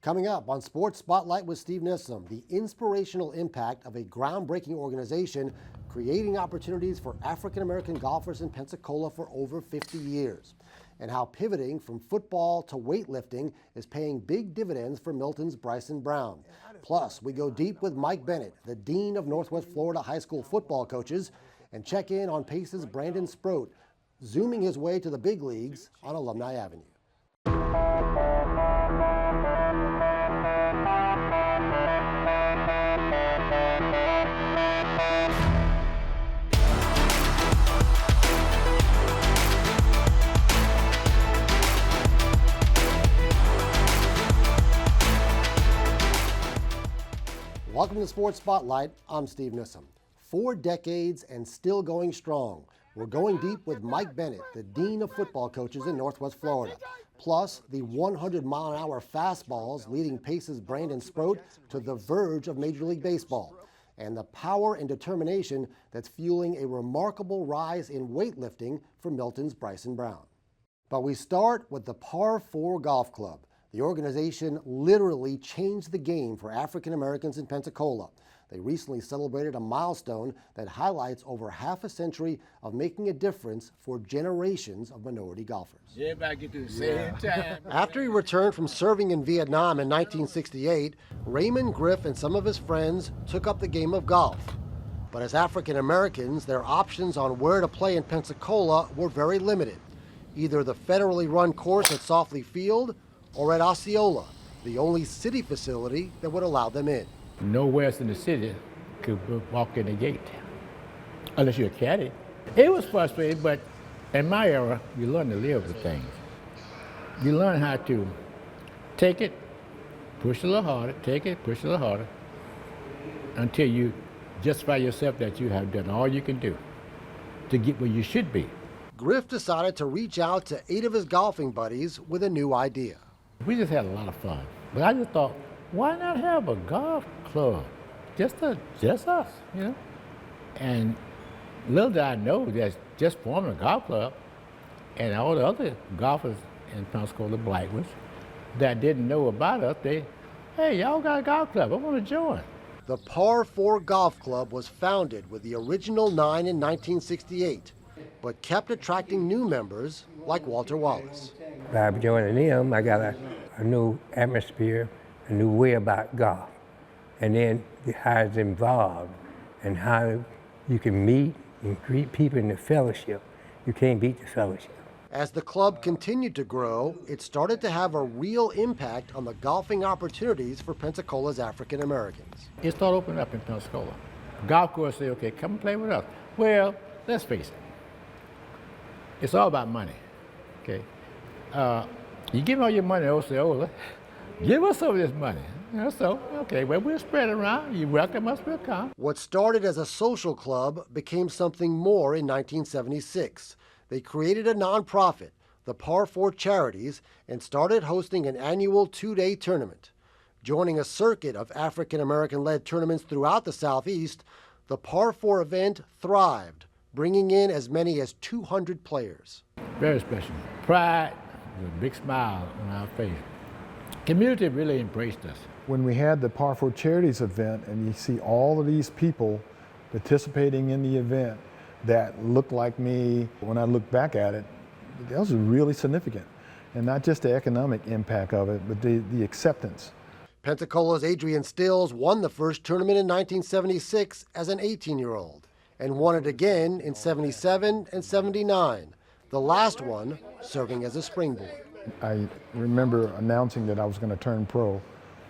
Coming up on Sports Spotlight with Steve Nissom, the inspirational impact of a groundbreaking organization creating opportunities for African-American golfers in Pensacola for over 50 years, and how pivoting from football to weightlifting is paying big dividends for Milton's Bryson Brown. Plus, we go deep with Mike Bennett, the Dean of Northwest Florida High School football coaches, and check in on Pace's Brandon Sproat, zooming his way to the big leagues on Alumni Avenue. Welcome to Sports Spotlight. I'm Steve Nissom. 4 decades and still going strong. We're going deep with Mike Bennett, the Dean of Football Coaches in Northwest Florida. Plus, the 100-mile-an-hour fastballs leading Pace's Brandon Sproat to the verge of Major League Baseball. And the power and determination that's fueling a remarkable rise in weightlifting for Milton's Bryson Brown. But we start with the Par 4 Golf Club. The organization literally changed the game for African Americans in Pensacola. They recently celebrated a milestone that highlights over half a century of making a difference for generations of minority golfers. Everybody get to the same time. After he returned from serving in Vietnam in 1968, Raymond Griff and some of his friends took up the game of golf. But as African Americans, their options on where to play in Pensacola were very limited. Either the federally run course at Softly Field or at Osceola, the only city facility that would allow them in. Nowhere else in the city could walk in the gate, unless you're a caddy. It was frustrating, but in my era, you learn to live with things. You learn how to take it, push a little harder, take it, push a little harder, until you justify yourself that you have done all you can do to get where you should be. Griff decided to reach out to 8 of his golfing buddies with a new idea. We just had a lot of fun. But I just thought, why not have a golf club? Just us, you know? And little did I know that just forming a golf club and all the other golfers in Pensacola, black ones, that didn't know about us, hey, y'all got a golf club, I want to join. The Par 4 Golf Club was founded with the original 9 in 1968, but kept attracting new members like Walter Wallace. By joining them, I got a new atmosphere, a new way about golf. And then how it's involved and how you can meet and greet people in the fellowship. You can't beat the fellowship. As the club continued to grow, it started to have a real impact on the golfing opportunities for Pensacola's African Americans. It started opening up in Pensacola. Golf course say, okay, come and play with us. Well, let's face it, it's all about money, okay? You give all your money to Osceola, give us some of this money. You know, so, okay, well, we'll spread it around. You welcome us, we'll come. What started as a social club became something more in 1976. They created a nonprofit, the Par 4 Charities, and started hosting an annual 2-day tournament. Joining a circuit of African American-led tournaments throughout the Southeast, the Par 4 event thrived, bringing in as many as 200 players. Very special. Pride, with a big smile on our face. Community really embraced us. When we had the Par 4 Charities event and you see all of these people participating in the event that looked like me, when I look back at it, that was really significant. And not just the economic impact of it, but the acceptance. Pensacola's Adrian Stills won the first tournament in 1976 as an 18-year-old and won it again in 77 and 79, the last one serving as a springboard. I remember announcing that I was going to turn pro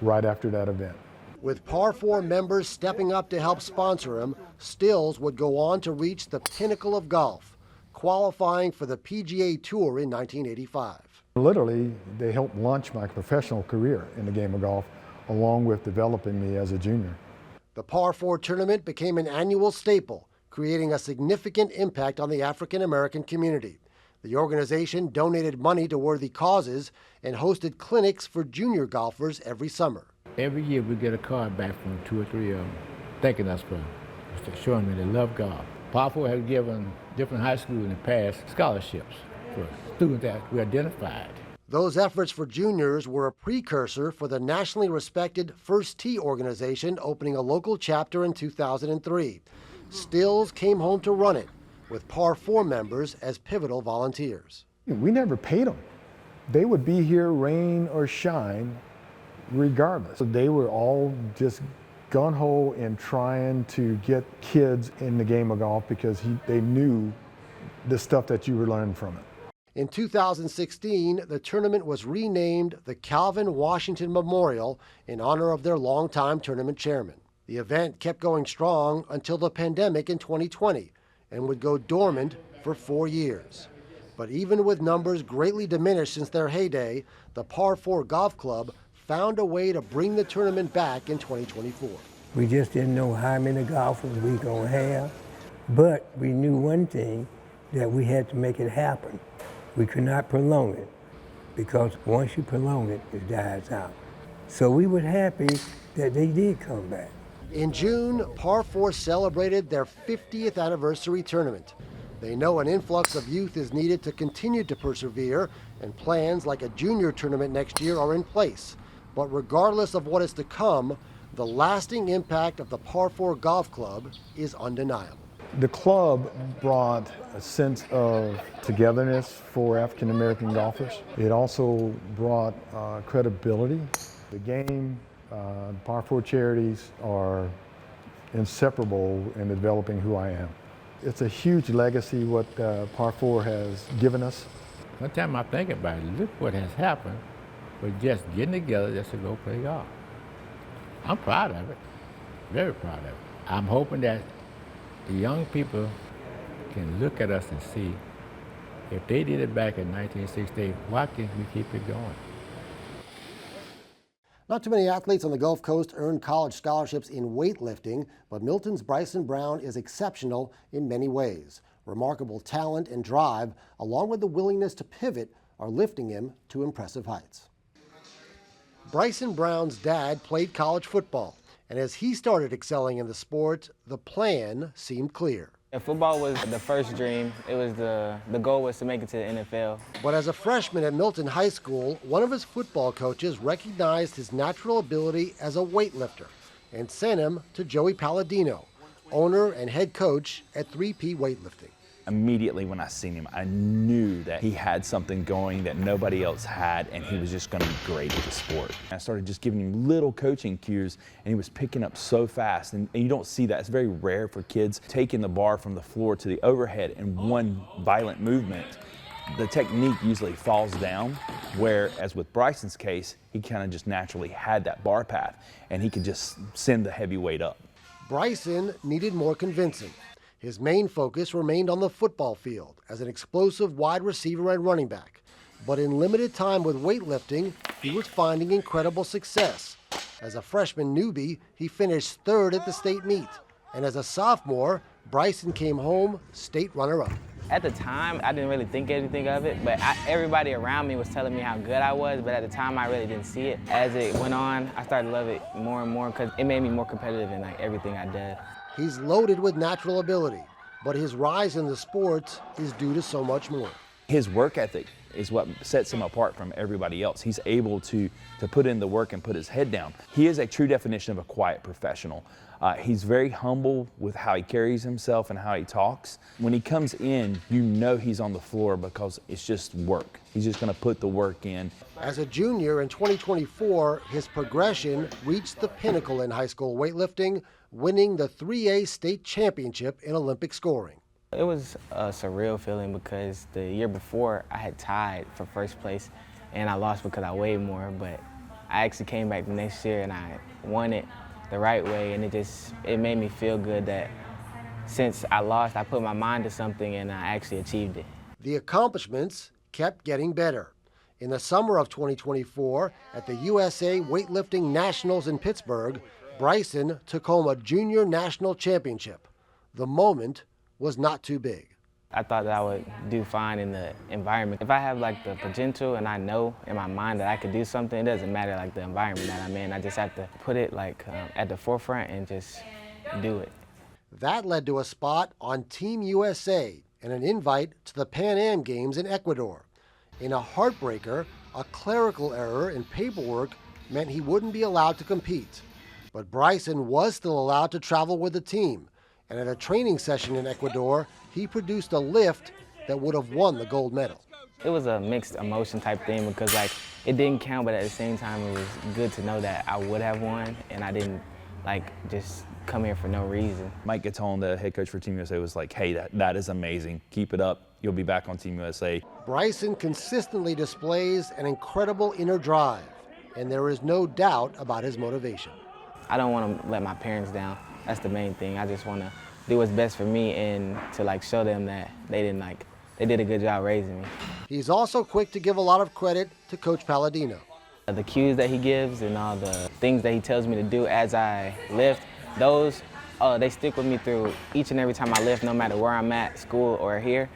right after that event. With Par 4 members stepping up to help sponsor him, Stills would go on to reach the pinnacle of golf, qualifying for the PGA Tour in 1985. Literally, they helped launch my professional career in the game of golf, along with developing me as a junior. The Par 4 tournament became an annual staple, creating a significant impact on the African American community. The organization donated money to worthy causes and hosted clinics for junior golfers every summer. Every year we get a card back from 2 or 3 of them, thanking us for showing me they love golf. Par 4 has given different high schools in the past scholarships for students that we identified. Those efforts for juniors were a precursor for the nationally respected First Tee organization opening a local chapter in 2003. Stills came home to run it, with Par 4 members as pivotal volunteers. We never paid them. They would be here rain or shine regardless. They were all just gung-ho in trying to get kids in the game of golf because they knew the stuff that you were learning from it. In 2016, the tournament was renamed the Calvin Washington Memorial in honor of their longtime tournament chairman. The event kept going strong until the pandemic in 2020 and would go dormant for 4 years. But even with numbers greatly diminished since their heyday, the Par 4 Golf Club found a way to bring the tournament back in 2024. We just didn't know how many golfers we were going to have, but we knew one thing, that we had to make it happen. We could not prolong it, because once you prolong it, it dies out. So we were happy that they did come back. In June, Par 4 celebrated their 50th anniversary tournament. They know an influx of youth is needed to continue to persevere, and plans like a junior tournament next year are in place. But regardless of what is to come, the lasting impact of the Par 4 Golf Club is undeniable. The club brought a sense of togetherness for African American golfers. It also brought credibility. The game, Par 4 charities are inseparable in developing who I am. It's a huge legacy what Par 4 has given us. One time I think about it, look what has happened with just getting together just to go play golf. I'm proud of it, very proud of it. I'm hoping that the young people can look at us and see, if they did it back in 1968, why can't we keep it going? Not too many athletes on the Gulf Coast earn college scholarships in weightlifting, but Milton's Bryson Brown is exceptional in many ways. Remarkable talent and drive, along with the willingness to pivot, are lifting him to impressive heights. Bryson Brown's dad played college football, and as he started excelling in the sport, the plan seemed clear. Yeah, football was the first dream. It was the goal was to make it to the NFL. But as a freshman at Milton High School, one of his football coaches recognized his natural ability as a weightlifter and sent him to Joey Palladino, owner and head coach at 3P Weightlifting. Immediately when I seen him, I knew that he had something going that nobody else had, and he was just going to be great at the sport. I started just giving him little coaching cues, and he was picking up so fast, and you don't see that. It's very rare for kids taking the bar from the floor to the overhead in one violent movement. The technique usually falls down, whereas with Bryson's case, he kind of just naturally had that bar path, and he could just send the heavy weight up. Bryson needed more convincing. His main focus remained on the football field as an explosive wide receiver and running back. But in limited time with weightlifting, he was finding incredible success. As a freshman newbie, he finished third at the state meet. And as a sophomore, Bryson came home state runner-up. At the time, I didn't really think anything of it, but everybody around me was telling me how good I was, but at the time, I really didn't see it. As it went on, I started to love it more and more because it made me more competitive in everything I did. He's loaded with natural ability, but his rise in the sport is due to so much more. His work ethic is what sets him apart from everybody else. He's able to put in the work and put his head down. He is a true definition of a quiet professional. He's very humble with how he carries himself and how he talks. When he comes in, you know he's on the floor because it's just work. He's just going to put the work in. As a junior in 2024, his progression reached the pinnacle in high school weightlifting, winning the 3A state championship in Olympic scoring. It was a surreal feeling because the year before I had tied for first place and I lost because I weighed more, but I actually came back the next year and I won it the right way, and it made me feel good that since I lost, I put my mind to something and I actually achieved it. The accomplishments kept getting better. In the summer of 2024, at the USA Weightlifting Nationals in Pittsburgh, Bryson took home a junior national championship. The moment was not too big. I thought that I would do fine in the environment. If I have the potential and I know in my mind that I could do something, it doesn't matter the environment that I'm in. I just have to put it at the forefront and just do it. That led to a spot on Team USA and an invite to the Pan Am Games in Ecuador. In a heartbreaker, A clerical error in paperwork meant he wouldn't be allowed to compete. But Bryson was still allowed to travel with the team, and at a training session in Ecuador, he produced a lift that would have won the gold medal. It was a mixed emotion type thing because it didn't count, but at the same time it was good to know that I would have won and I didn't just come here for no reason. Mike Gatone, the head coach for Team USA, was like, hey, that is amazing. Keep it up. You'll be back on Team USA. Bryson consistently displays an incredible inner drive, and there is no doubt about his motivation. I don't want to let my parents down. That's the main thing. I just want to do what's best for me and to show them that they did a good job raising me. He's also quick to give a lot of credit to Coach Palladino. The cues that he gives and all the things that he tells me to do as I lift, those, they stick with me through each and every time I lift, no matter where I'm at, school or here.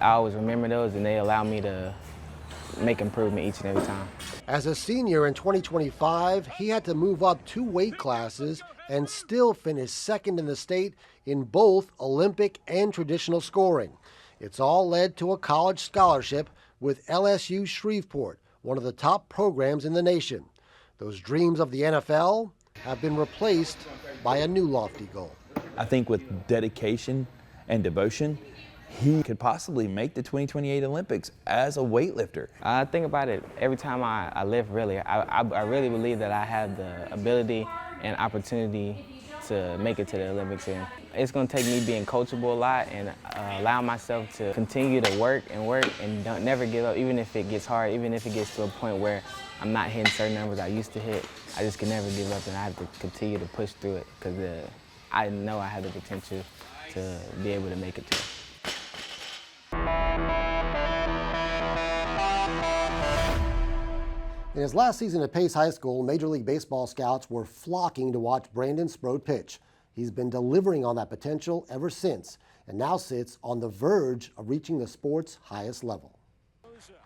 I always remember those and they allow me to make improvement each and every time. As a senior in 2025, he had to move up 2 weight classes and still finish second in the state in both Olympic and traditional scoring. It's all led to a college scholarship with LSU Shreveport, one of the top programs in the nation. Those dreams of the NFL have been replaced by a new lofty goal. I think with dedication and devotion, he could possibly make the 2028 Olympics as a weightlifter. I think about it every time I lift, really. I really believe that I have the ability and opportunity to make it to the Olympics. And it's going to take me being coachable a lot and allow myself to continue to work and never give up, even if it gets hard, even if it gets to a point where I'm not hitting certain numbers I used to hit. I just can never give up and I have to continue to push through it because I know I have the potential to be able to make it to it. In his last season at Pace High School, Major League Baseball scouts were flocking to watch Brandon Sproat pitch. He's been delivering on that potential ever since, and now sits on the verge of reaching the sport's highest level.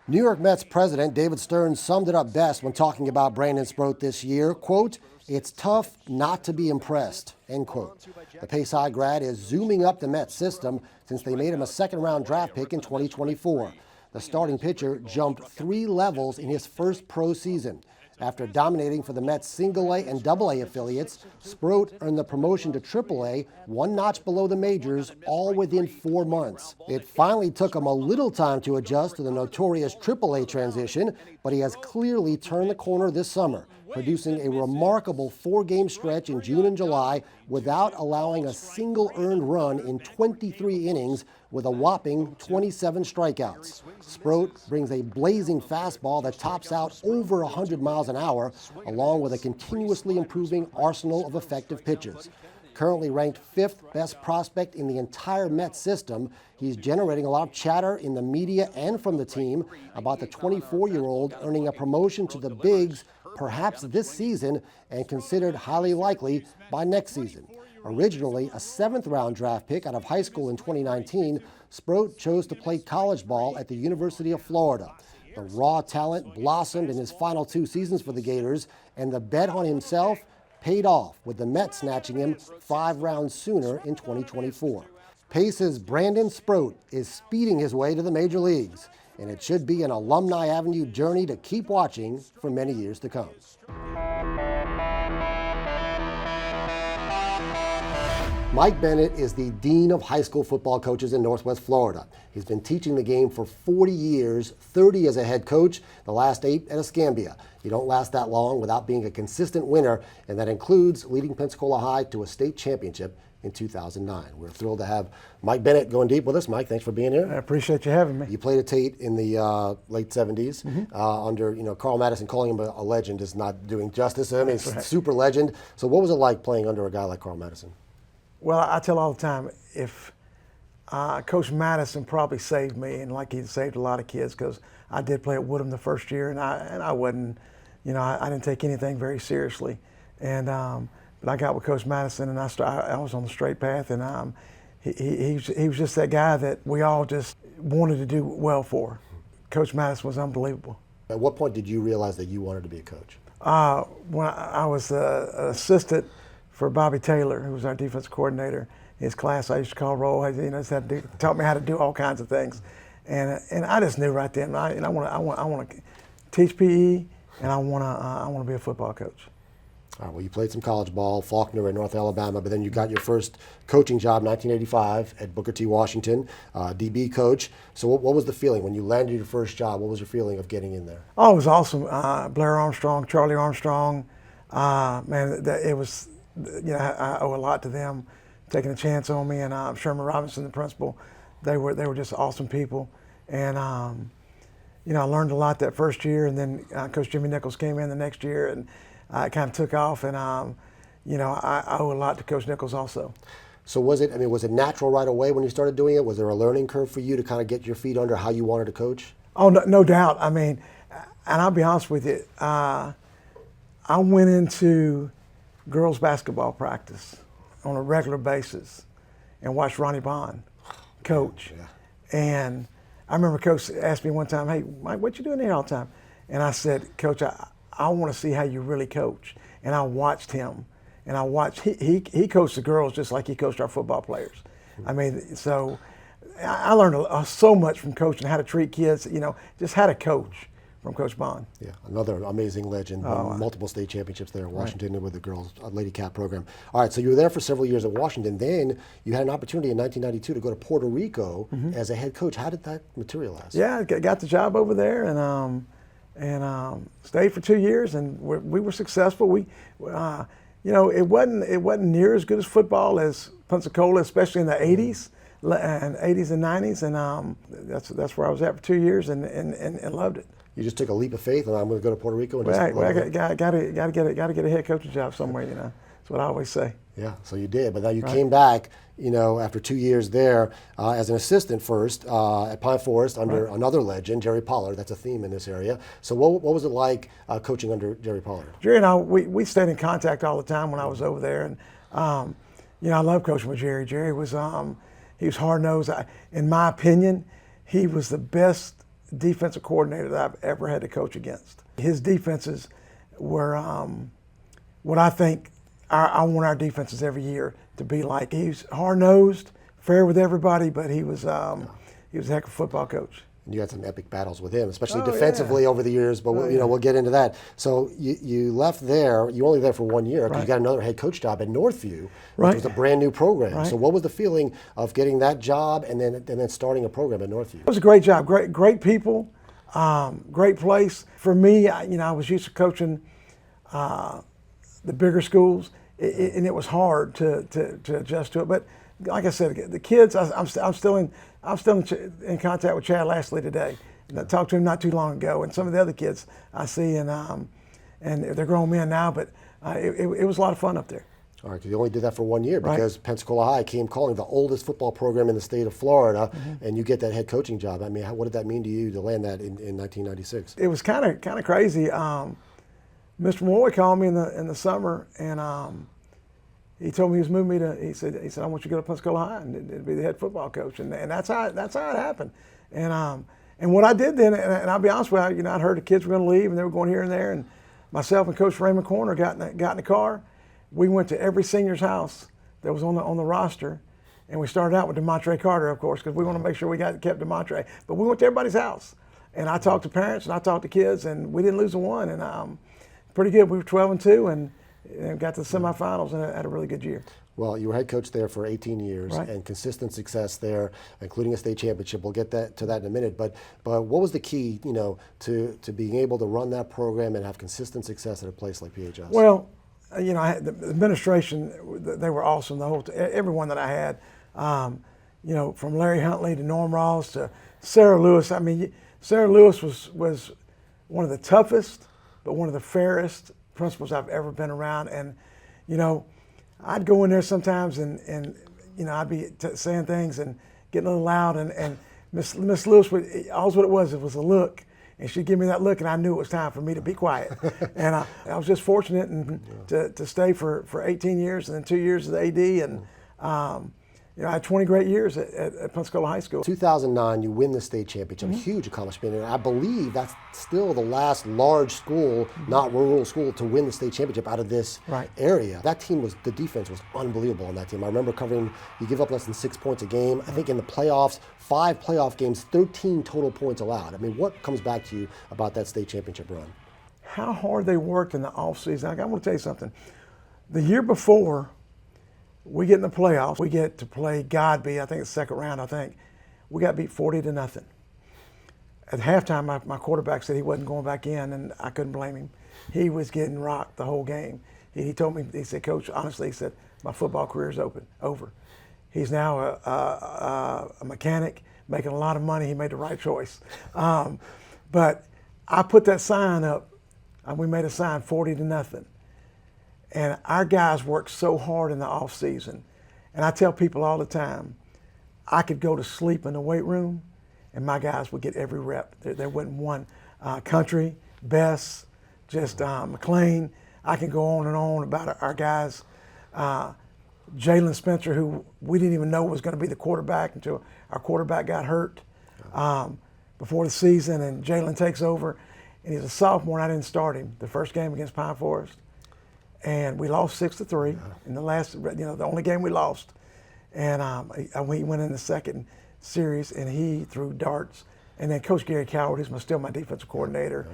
New York Mets president David Stern summed it up best when talking about Brandon Sproat this year. Quote, "It's tough not to be impressed," end quote. The Pace High grad is zooming up the Mets system since they made him a second-round draft pick in 2024. The starting pitcher jumped 3 levels in his first pro season. After dominating for the Mets' single-A and double-A affiliates, Sproat earned the promotion to triple-A, 1 notch below the majors, all within 4 months. It finally took him a little time to adjust to the notorious triple-A transition, but he has clearly turned the corner this summer, producing a remarkable 4-game stretch in June and July without allowing a single earned run in 23 innings with a whopping 27 strikeouts. Sproat brings a blazing fastball that tops out over 100 miles an hour, along with a continuously improving arsenal of effective pitches. Currently ranked 5th best prospect in the entire Mets system, he's generating a lot of chatter in the media and from the team about the 24-year-old earning a promotion to the bigs perhaps this season and considered highly likely by next season. Originally a 7th-round draft pick out of high school in 2019, Sproat chose to play college ball at the University of Florida. The raw talent blossomed in his final 2 seasons for the Gators, and the bet on himself paid off, with the Mets snatching him 5 rounds sooner in 2024. Pace's Brandon Sproat is speeding his way to the major leagues, and it should be an Alumni Avenue journey to keep watching for many years to come. Mike Bennett is the Dean of High School Football Coaches in Northwest Florida. He's been teaching the game for 40 years, 30 as a head coach, the last 8 at Escambia. You don't last that long without being a consistent winner, and that includes leading Pensacola High to a state championship in 2009. We're thrilled to have Mike Bennett going deep with us. Mike, thanks for being here. I appreciate you having me. You played at Tate in the late 70s under, Carl Madison. Calling him a legend is not doing justice. I mean, it's a super legend. So what was it like playing under a guy like Carl Madison? Well, I tell all the time, if Coach Madison probably saved me, and like he saved a lot of kids, because I did play at Woodham the first year, and I wasn't, I didn't take anything very seriously. And but I got with Coach Madison, and I was on the straight path, and he was just that guy that we all just wanted to do well for. Coach Madison was unbelievable. At what point did you realize that you wanted to be a coach? When I was an assistant for Bobby Taylor, who was our defense coordinator. His class I used to call roll. Taught me how to do all kinds of things, and I just knew right then. I want to teach PE, and I want to be a football coach. All right, well, you played some college ball, Faulkner in North Alabama, but then you got your first coaching job in 1985 at Booker T. Washington, DB coach. So what was the feeling when you landed your first job? What was your feeling of getting in there? Oh, it was awesome. Blair Armstrong, Charlie Armstrong, man, it was, I owe a lot to them, taking a chance on me, and Sherman Robinson, the principal. They were just awesome people, and I learned a lot that first year, and then Coach Jimmy Nichols came in the next year, and it kind of took off, and I owe a lot to Coach Nichols also. So was it natural right away when you started doing it? Was there a learning curve for you to kind of get your feet under how you wanted to coach? Oh, no doubt. I mean, and I'll be honest with you, I went into girls basketball practice on a regular basis and watched Ronnie Bond coach. Yeah. And I remember Coach asked me one time, "Hey, Mike, what you doing here all the time?" And I said, "Coach, I want to see how you really coach." And I watched him, and I watched he coached the girls just like he coached our football players. I mean, so I learned so much from coaching, how to treat kids, just how to coach from Coach Bond. Yeah, another amazing legend. Won multiple state championships there in Washington with the girls Lady Cat program. All right, so you were there for several years at Washington. Then you had an opportunity in 1992 to go to Puerto Rico as a head coach. How did that materialize? Yeah, I got the job over there, and stayed for 2 years, and we were successful. It wasn't near as good as football as Pensacola, especially in the 80s and 90s, and that's where I was at for 2 years, and loved it. You just took a leap of faith, and I'm going to go to Puerto Rico. And I got to get a head coaching job somewhere. That's what I always say. Yeah, so you did, but now you came back. After 2 years there as an assistant first at Pine Forest under another legend, Jerry Pollard. That's a theme in this area. So what was it like coaching under Jerry Pollard? Jerry and I, we stayed in contact all the time when I was over there, and I love coaching with Jerry. Jerry was he was hard nosed. In my opinion, he was the best defensive coordinator that I've ever had to coach against. His defenses were what I think I want our defenses every year to be like. He was hard-nosed, fair with everybody, but he was a heck of a football coach. And you had some epic battles with him, especially defensively over the years, but we'll get into that. So you left there, you were only there for 1 year, because you got another head coach job at Northview, which was a brand new program. So what was the feeling of getting that job and then starting a program at Northview? It was a great job, great people, great place. For me, I was used to coaching the bigger schools, and it was hard to adjust to it. But like I said, the kids, I'm still in contact with Chad Lashley today. And I talked to him not too long ago, and some of the other kids I see, and they're grown men now. But it was a lot of fun up there. All right, because you only did that for 1 year because Pensacola High came calling, the oldest football program in the state of Florida, and you get that head coaching job. I mean, what did that mean to you to land that in 1996? It was kind of crazy. Mr. Malloy called me in the summer, and he told me he was moving me to. He said I want you to go to Pensacola High and be the head football coach, and that's how it happened. And what I did then, and I'll be honest with you, I'd heard the kids were going to leave and they were going here and there, and myself and Coach Raymond Corner got in the car. We went to every senior's house that was on the roster, and we started out with DeMontre Carter, of course, because we want to make sure we kept DeMontre. But we went to everybody's house, and I talked to parents and I talked to kids, and we didn't lose a one, and pretty good. We were 12-2 and got to the semifinals and had a really good year. Well, you were head coach there for 18 years and consistent success there, including a state championship. We'll get to that in a minute. But what was the key, to being able to run that program and have consistent success at a place like PHS? Well, the administration, they were awesome. Everyone that I had, from Larry Huntley to Norm Ross to Sarah Lewis. I mean, Sarah Lewis was one of the toughest, but one of the fairest principals I've ever been around. And, I'd go in there sometimes and I'd be saying things and getting a little loud. And Miss Lewis, all what it was a look. And she'd give me that look, and I knew it was time for me to be quiet. And I was just fortunate to stay for 18 years and then 2 years as AD. And, I had 20 great years at Pensacola High School. 2009, you win the state championship, a huge accomplishment, and I believe that's still the last large school, not rural school, to win the state championship out of this area. That team the defense was unbelievable on that team. I remember covering, you give up less than 6 points a game. I think in the playoffs, 5 playoff games, 13 total points allowed. I mean, what comes back to you about that state championship run? How hard they worked in the offseason. I want to tell you something. The year before, we get in the playoffs. We get to play Godby, I think it's second round, I think. We got beat 40-0. At halftime, my quarterback said he wasn't going back in, and I couldn't blame him. He was getting rocked the whole game. He told me, he said, Coach, honestly, he said, my football career is over. He's now a mechanic, making a lot of money. He made the right choice. But I put that sign up, and we made a sign, 40-0. And our guys worked so hard in the off season. And I tell people all the time, I could go to sleep in the weight room and my guys would get every rep. There wasn't one. Country, Bess, just McLean. I can go on and on about our guys. Jalen Spencer, who we didn't even know was going to be the quarterback until our quarterback got hurt before the season, and Jalen takes over. And he's a sophomore, and I didn't start him the first game against Pine Forest. And we lost 6-3 in the last, the only game we lost. And we went in the second series, and he threw darts. And then Coach Gary Coward, who's still my defensive coordinator,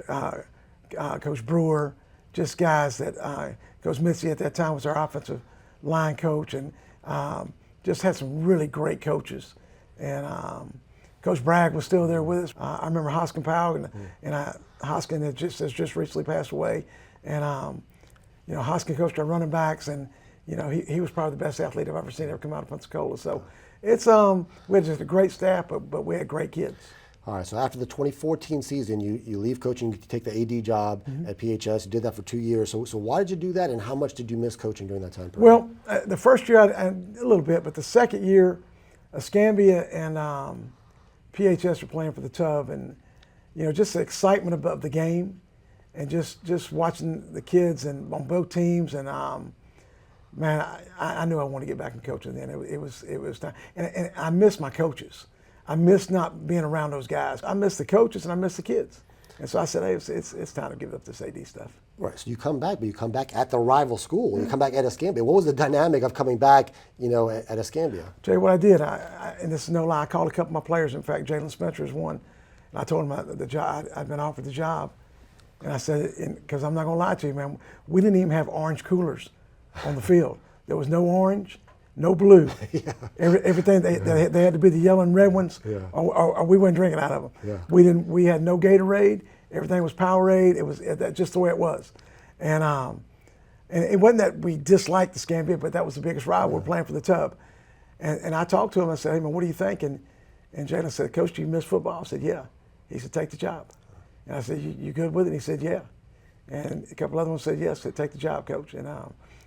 Coach Brewer, just guys that Coach Mitzi at that time was our offensive line coach, and just had some really great coaches. And Coach Bragg was still there with us. I remember Hoskin Powell, and Hoskin has just recently passed away. And Hoskin coached our running backs, and he was probably the best athlete I've ever seen ever come out of Pensacola. So it's we had just a great staff, but we had great kids. All right, so after the 2014 season, you leave coaching, you take the AD job at PHS. You did that for 2 years. So why did you do that, and how much did you miss coaching during that time period? Well, the first year, a little bit, but the second year, Escambia and PHS were playing for the Tub, and just the excitement of the game, and just watching the kids and on both teams, and man, I knew I wanted to get back in coaching. Then it was time, and I miss my coaches. I miss not being around those guys. I miss the coaches and I miss the kids. And so I said, hey, it's time to give up this AD stuff. Right, so you come back, but you come back at the rival school. You come back at Escambia. What was the dynamic of coming back, at Escambia? Tell you what I did, and this is no lie, I called a couple of my players. In fact, Jalen Spencer is one. And I told him the job, I'd been offered the job. And I said, because I'm not going to lie to you, man, we didn't even have orange coolers on the field. There was no orange, no blue. Everything, they had to be the yellow and red ones, or we weren't drinking out of them. We had no Gatorade. Everything was Powerade. It was just the way it was. And it wasn't that we disliked the Escambia, but that was the biggest rival. We're playing for the Tub. And I talked to him. I said, hey, man, what do you think? And Jalen said, Coach, do you miss football? I said, yeah. He said, take the job. And I said, you good with it? And he said, yeah. And a couple other ones said, yes, take the job, Coach. And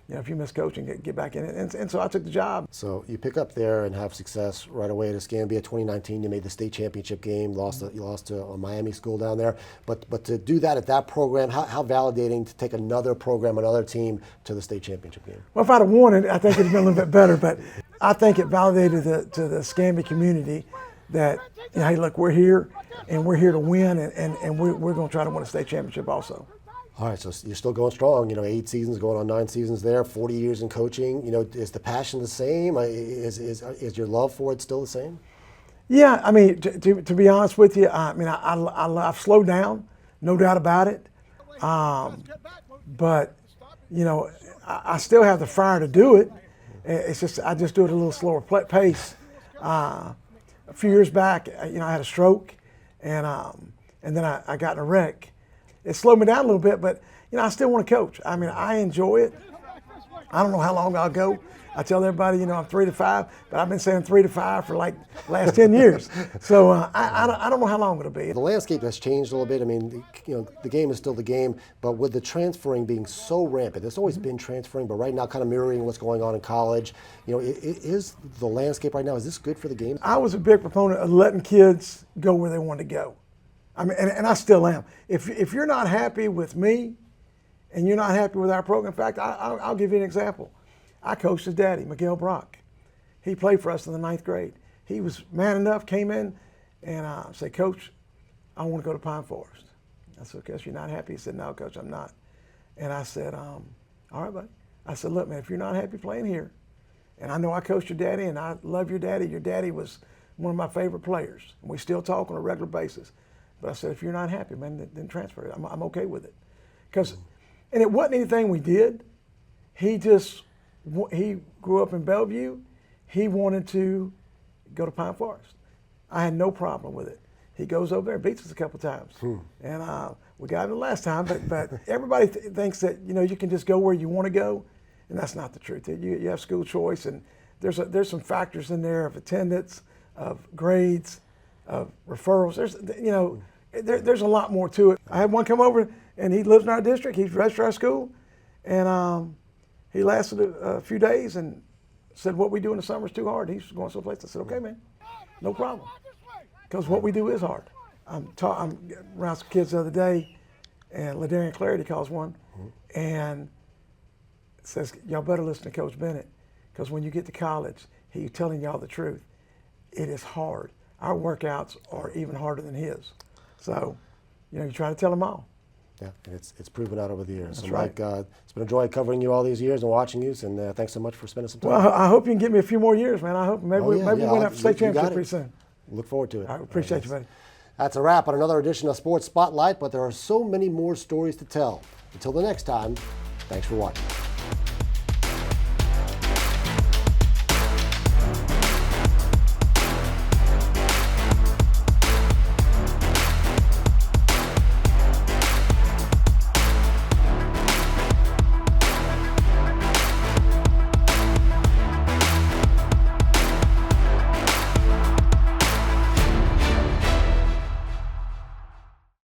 if you miss coaching, get back in it. And so I took the job. So you pick up there and have success right away at Escambia. 2019, you made the state championship game. You lost to a Miami school down there. But to do that at that program, how validating to take another program, another team to the state championship game? Well, if I'd have won it, I think it'd been a little bit better. But I think it validated to the Escambia community that, hey, look, we're here, and we're here to win, and we're going to try to win a state championship also. All right, so you're still going strong. 8 seasons, going on 9 seasons there. 40 years in coaching. Is the passion the same? Is your love for it still the same? Yeah, I mean, to be honest with you, I've slowed down, no doubt about it. But I still have the fire to do it. It's just I just do it at a little slower pace. A few years back, I had a stroke, and then I got in a wreck. It slowed me down a little bit, but I still want to coach. I mean, I enjoy it. I don't know how long I'll go. I tell everybody, I'm 3 to 5, but I've been saying 3 to 5 for like the last 10 years. So I don't know how long it'll be. The landscape has changed a little bit. I mean, the game is still the game, but with the transferring being so rampant, there's always been transferring, but right now kind of mirroring what's going on in college. Is the landscape right now, is this good for the game? I was a big proponent of letting kids go where they want to go. I mean, and I still am. If you're not happy with me, and you're not happy with our program, in fact, I'll give you an example. I coached his daddy, Miguel Brock. He played for us in the 9th grade. He was man enough, came in, and said, Coach, I want to go to Pine Forest. I said, Coach, you're not happy? He said, no, Coach, I'm not. And I said, all right, buddy. I said, look, man, if you're not happy playing here, and I know I coached your daddy, and I love your daddy was one of my favorite players, and we still talk on a regular basis. But I said, if you're not happy, man, then transfer it. I'm okay with it. And it wasn't anything we did. He grew up in Bellevue. He wanted to go to Pine Forest. I had no problem with it. He goes over there and beats us a couple times. And we got him the last time, but everybody thinks that, you can just go where you want to go, and that's not the truth. You have school choice, and there's some factors in there of attendance, of grades, of referrals. There's a lot more to it. I had one come over, and he lives in our district. He's registered our school, and he lasted a few days and said, what we do in the summer is too hard. He's going someplace. I said, okay, man, no problem. Because what we do is hard. I'm around some kids the other day, and Ladarian Clarity calls one, and says, y'all better listen to Coach Bennett, because when you get to college, he's telling y'all the truth. It is hard. Our workouts are even harder than his. So, you try to tell them all. Yeah, and it's proven out over the years. That's so, right. Mike, it's been a joy covering you all these years and watching you, and thanks so much for spending some time. Well, I hope you can get me a few more years, man. I hope maybe we win that state you got championship it. pretty soon. Look forward to it. I appreciate you, buddy. That's a wrap on another edition of Sports Spotlight, but there are so many more stories to tell. Until the next time, thanks for watching.